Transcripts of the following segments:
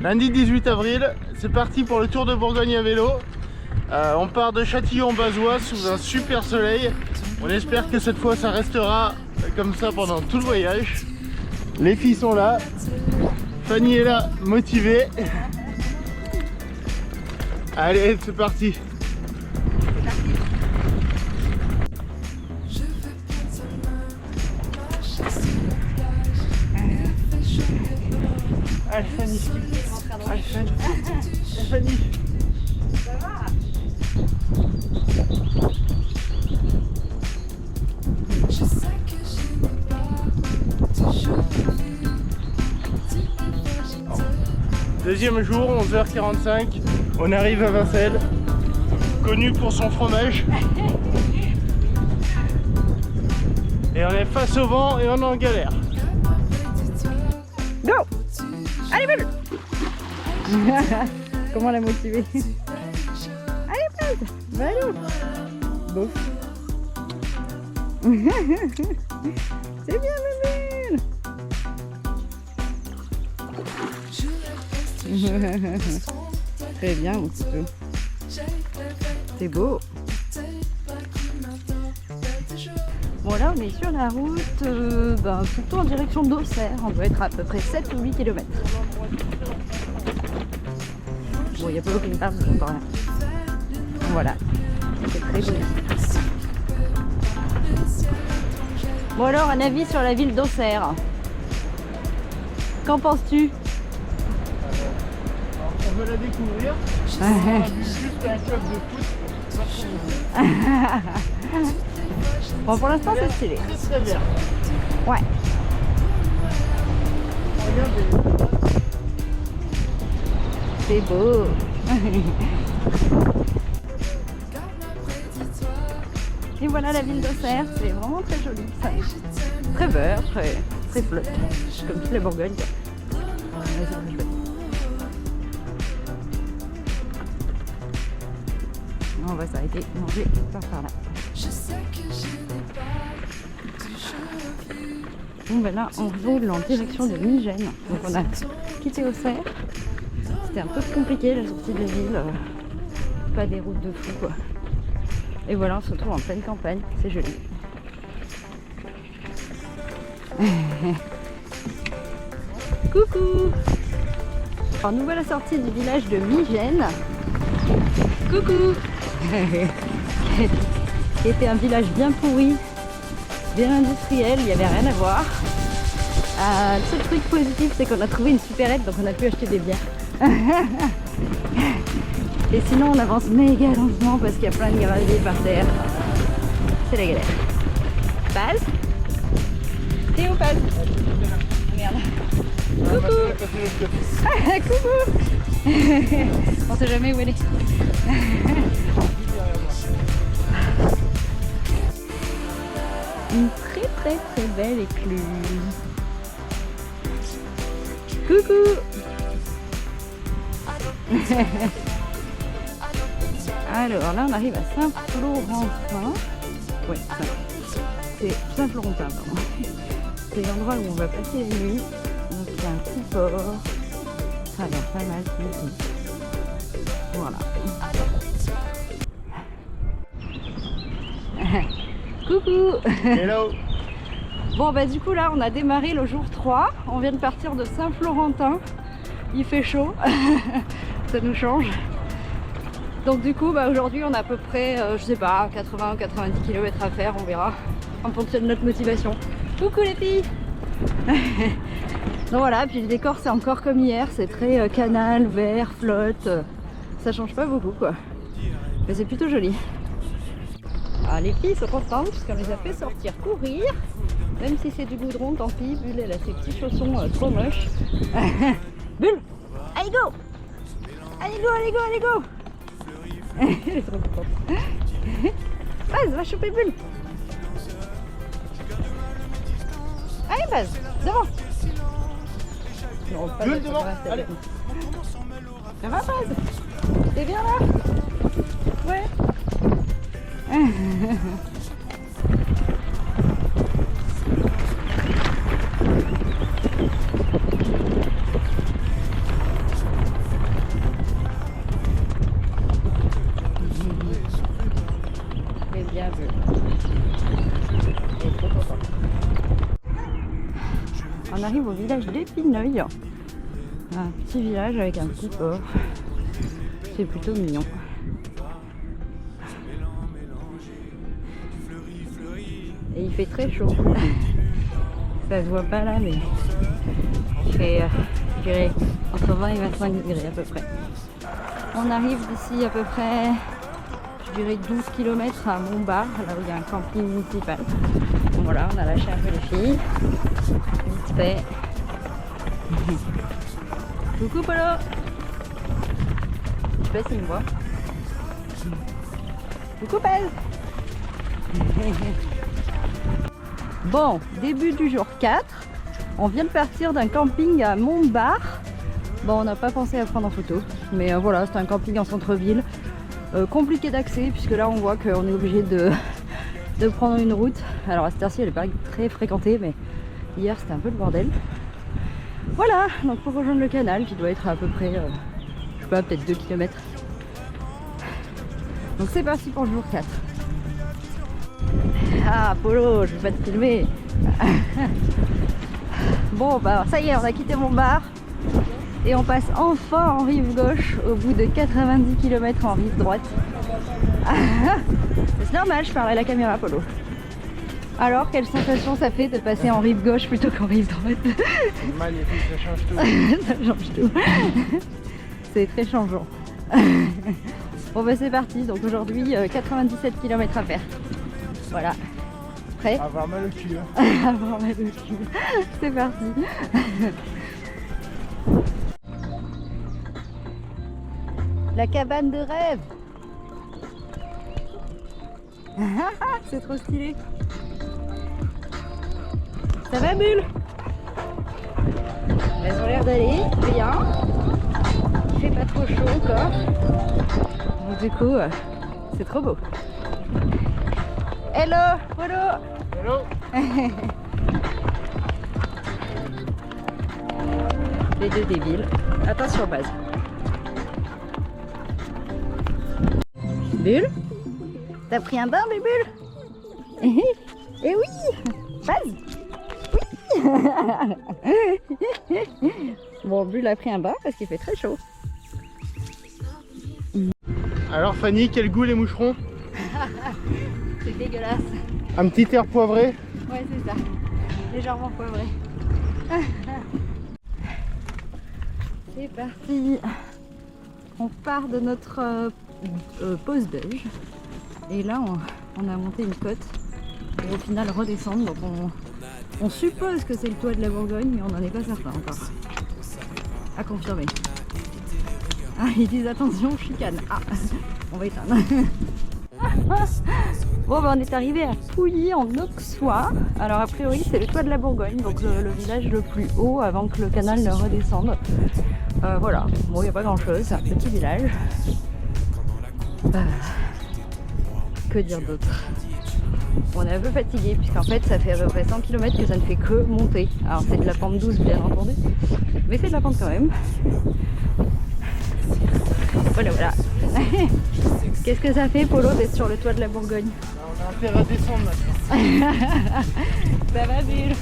Lundi 18 avril, c'est parti pour le Tour de Bourgogne à vélo. On part de Châtillon-Bazois sous un super soleil. On espère que cette fois ça restera comme ça pendant tout le voyage. Les filles sont là. Fanny est là, motivée. Allez, c'est parti. Allez Fanny. Allez Fanny. Fanny. Ça va? Deuxième jour, 11h45, on arrive à Vincelles, connu pour son fromage. Et on est face au vent et on est en galère. Go! Allez, Bulle! Comment la motiver? Allez, Bulle! Va allô! Bon. C'est bien, Bulle! Très bien, mon petit peu. C'est beau. Bon, là, on est sur la route, plutôt en direction d'Auxerre. On doit être à peu près 7 ou 8 km. Bon, il n'y a pas l'eau qui me parle, je n'entends rien. Voilà. C'est très joli. Bon, alors, un avis sur la ville d'Auxerre. Qu'en penses-tu? On veut la découvrir. On a vu juste un club de foot. Bon, pour l'instant, c'est stylé. Très très bien. Ouais. Regardez. C'est beau. Et voilà la ville d'Auxerre, c'est vraiment très joli. Ça. Très vert, très flotte, comme toute la Bourgogne. Ouais, c'est très chouette. On va s'arrêter, manger par là. Bon ben là on roule en direction de Migène. Donc on a quitté Auxerre. C'était un peu compliqué la sortie de la ville. Pas des routes de fou quoi. Et voilà, on se retrouve en pleine campagne, c'est joli. Coucou! Alors nous voilà sortis du village de Migène. Coucou! Qui était un village bien pourri, bien industriel, il n'y avait rien à voir. Le seul truc positif, c'est qu'on a trouvé une supérette, donc on a pu acheter des bières. Et sinon, on avance méga lentement parce qu'il y a plein de gravier par terre. C'est la galère. Paz? T'es où, Paz? Ah, merde. Coucou! Coucou! On sait jamais où elle est. Une très belle écluse. Coucou! Alors là on arrive à Saint-Florentin. Ouais, c'est Saint-Florentin, pardon. C'est l'endroit où on va passer la nuit. Donc il y a un petit port. Ça a l'air pas mal ici. Voilà. Coucou! Hello! Bon bah du coup là on a démarré le jour 3. On vient de partir de Saint-Florentin. Il fait chaud. Ça nous change. Donc du coup bah, aujourd'hui on a à peu près, je sais pas, 80 ou 90 km à faire, on verra. En fonction de notre motivation. Coucou les filles! Donc voilà, puis le décor c'est encore comme hier, c'est très canal, vert, flotte. Ça change pas beaucoup quoi. Mais c'est plutôt joli. Ah, les filles sont contentes parce qu'on les a fait sortir courir. Même si c'est du goudron, tant pis. Bulle, elle a ses petits chaussons trop moches. Bulle, allez go! Allez go, allez go, allez go! Elle est trop contente. Baz, va choper Bulle. Allez Baz, devant. Non, pas Bulle devant, allez. Ça va Baz? T'es bien là? Ouais. arrive au village d'Épineuil. Un petit village avec un petit port. C'est plutôt mignon. Et il fait très chaud. Ça se voit pas là, mais il fait, je dirais, entre 20 et 25 degrés à peu près. On arrive d'ici à peu près, je dirais 12 km à Montbard, là où il y a un camping municipal. Donc voilà, on a lâché un peu les filles. Vite fait. Coucou Polo. Je sais pas s'il me voit. Coucou Pelle. Bon, début du jour 4. On vient de partir d'un camping à Montbard. Bon, on n'a pas pensé à prendre en photo. Mais voilà, c'est un camping en centre-ville. Compliqué d'accès, puisque là on voit qu'on est obligé de prendre une route. Alors à cette heure-ci, elle n'est pas très fréquentée, mais hier c'était un peu le bordel. Voilà, donc pour rejoindre le canal, qui doit être à peu près, je sais pas, peut-être 2 km. Donc c'est parti pour le jour 4. Ah, Polo, je vais pas te filmer. Bon, bah ça y est, on a quitté Montbard. Et on passe enfin en rive gauche au bout de 90 km en rive droite. C'est normal, je parle à la caméra, Polo. Alors, quelle sensation ça fait de passer en rive gauche plutôt qu'en rive droite? C'est magnifique, ça change tout. Ça change tout. C'est très changeant. Bon bah c'est parti, donc aujourd'hui 97 km à faire. Voilà. Prêt? Avoir mal au cul. Hein. Avoir mal au cul. C'est parti. La cabane de rêve. C'est trop stylé. Ça va, Bulle? Elles ont l'air d'aller bien. Il fait pas trop chaud encore. Donc, du coup, c'est trop beau. Hello, Polo. Hello. Les deux débiles. Attention, base. Bulle? T'as pris un bain, Bulle? Eh oui! Base! Oui! Bon, Bulle a pris un bain parce qu'il fait très chaud. Alors Fanny, quel goût les moucherons? C'est dégueulasse. Un petit air poivré? Ouais, c'est ça. Légèrement poivré. C'est parti. On part de notre pause déj. Et là, on a monté une côte pour au final redescendre. Donc on suppose que c'est le toit de la Bourgogne, mais on n'en est pas certain encore. À confirmer. Ah, ils disent attention, chicane. Ah, on va éteindre. Bon, ben, on est arrivé à Pouilly en Auxois. Alors a priori c'est le toit de la Bourgogne, donc le village le plus haut avant que le canal ne redescende. Voilà, bon, il n'y a pas grand chose, c'est un petit village. Que dire d'autre? On est un peu fatigué puisqu'en fait ça fait à peu près 100 km que ça ne fait que monter. Alors c'est de la pente douce bien entendu, mais c'est de la pente quand même. Voilà, voilà. Qu'est-ce que ça fait, Polo, d'être sur le toit de la Bourgogne? On a intérêt à descendre maintenant. Ça va, Bulle?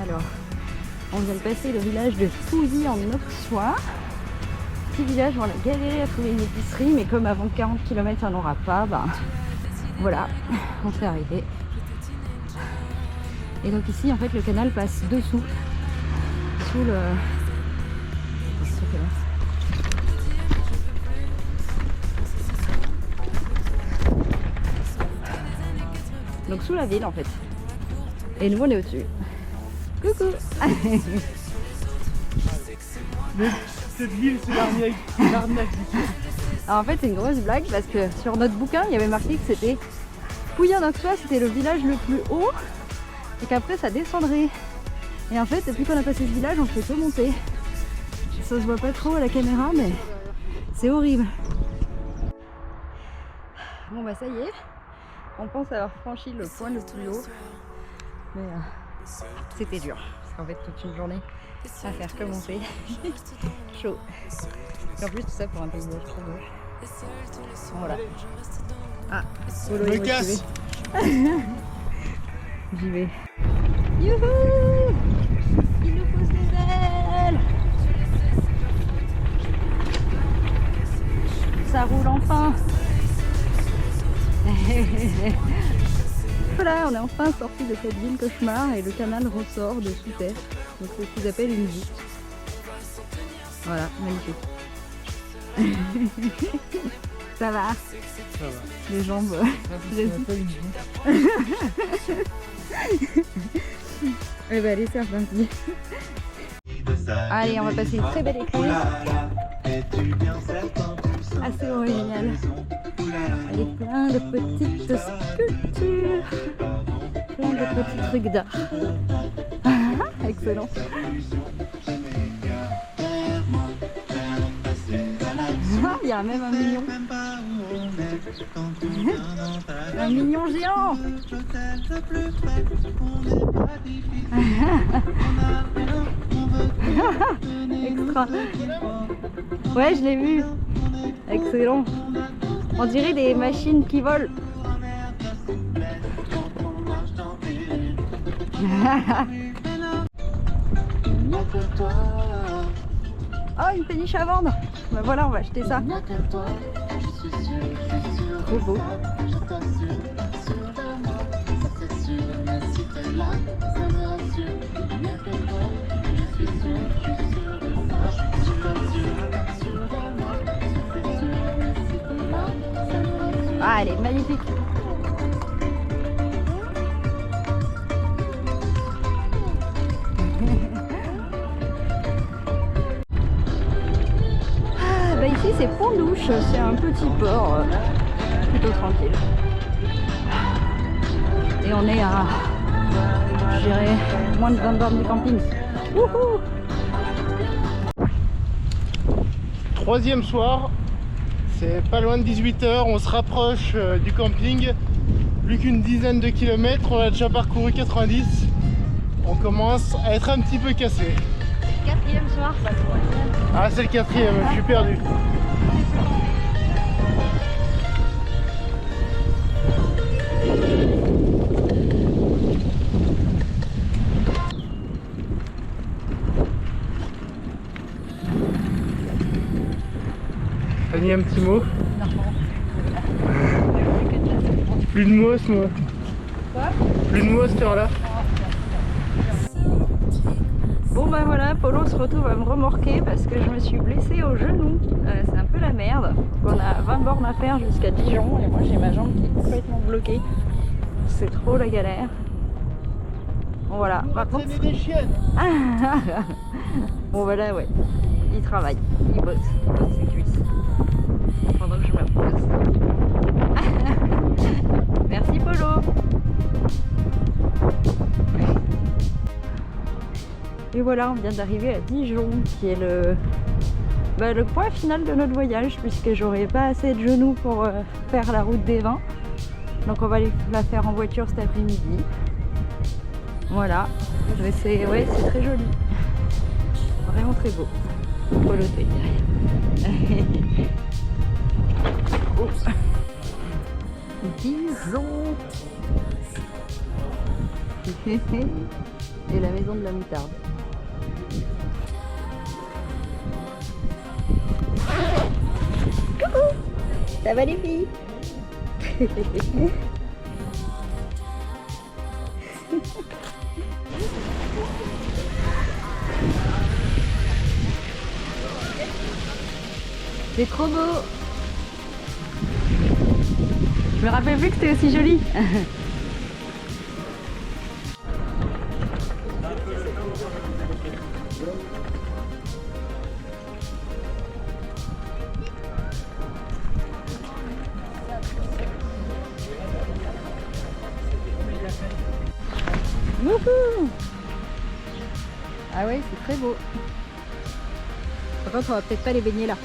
Alors, on vient de passer le village de Pouilly en Auxois. Petit village où on a galéré à trouver une épicerie, mais comme avant 40 km ça n'aura pas, ben voilà, on s'est arrêté. Et donc ici, en fait, le canal passe dessous, sous le... Donc sous la ville en fait. Et nous on est au-dessus. Coucou. Cette ville c'est l'arnaque. Alors en fait c'est une grosse blague parce que sur notre bouquin il y avait marqué que c'était Pouilly en Auxois, c'était le village le plus haut et qu'après ça descendrait. Et en fait depuis qu'on a passé ce village on fait que monter. Ça se voit pas trop à la caméra mais c'est horrible. Bon bah ça y est. On pense avoir franchi le point le plus haut, mais c'était dur, parce qu'en fait toute une journée à faire que monter, chaud. Et en plus tout ça pour un paysage trop beau. Voilà. Ah, Polo Je est me casse. motivé. J'y vais. Youhou! Il nous pose nouvelle. Ça roule enfin. Voilà, on est enfin sorti de cette ville cauchemar et le canal ressort de sous terre. Donc c'est ce qu'ils appellent une voûte. Voilà, magnifique. Ça va? Ça va. Les jambes. Eh ben allez, c'est reparti. Allez, on va passer une très belle écluse. Assez originale. Avec plein de petites sculptures. Plein de petits trucs d'art. Excellent. Ah, il y a même un mignon. Un mignon géant. Extra. Ouais, je l'ai vu. Excellent. On dirait des machines qui volent. Oh, une péniche à vendre. Bah voilà, on va acheter ça. Trop beau. Ah, elle est magnifique. Bah ici c'est Pont-Douche, c'est un petit port plutôt tranquille. Et on est à, je dirais, moins de 20 bornes du camping. Wouhou! Troisième soir, c'est pas loin de 18 h, on se rapproche du camping. Plus qu'une dizaine de kilomètres, on a déjà parcouru 90. On commence à être un petit peu cassé. Quatrième soir, ça se voit. Ah, c'est le quatrième, je suis perdu. Fanny, un petit mot? Plus de mots ce mois. Quoi? Plus de mots à cette heure-là. Bon bah voilà, Polo se retrouve à me remorquer parce que je me suis blessée au genou. C'est un peu la merde. On a 20 bornes à faire jusqu'à Dijon et moi j'ai ma jambe qui est complètement bloquée. C'est trop la galère. Bon voilà, par contre... des chiennes. Bon voilà, ouais, il travaille, il bosse ses cuisses. Pendant que je me pose. Merci Polo. Et voilà, on vient d'arriver à Dijon, qui est le point final de notre voyage, puisque j'aurai pas assez de genoux pour faire la route des vins. Donc on va la faire en voiture cet après-midi. Voilà, c'est très joli. Vraiment très beau. Polo derrière. Oh. Dijon. Et la maison de la moutarde. Coucou! Ça va les filles? C'est trop beau! Je me rappelle plus que c'était aussi joli! Wouhou! Ah ouais, c'est très beau. Par contre, on va peut-être pas les baigner là.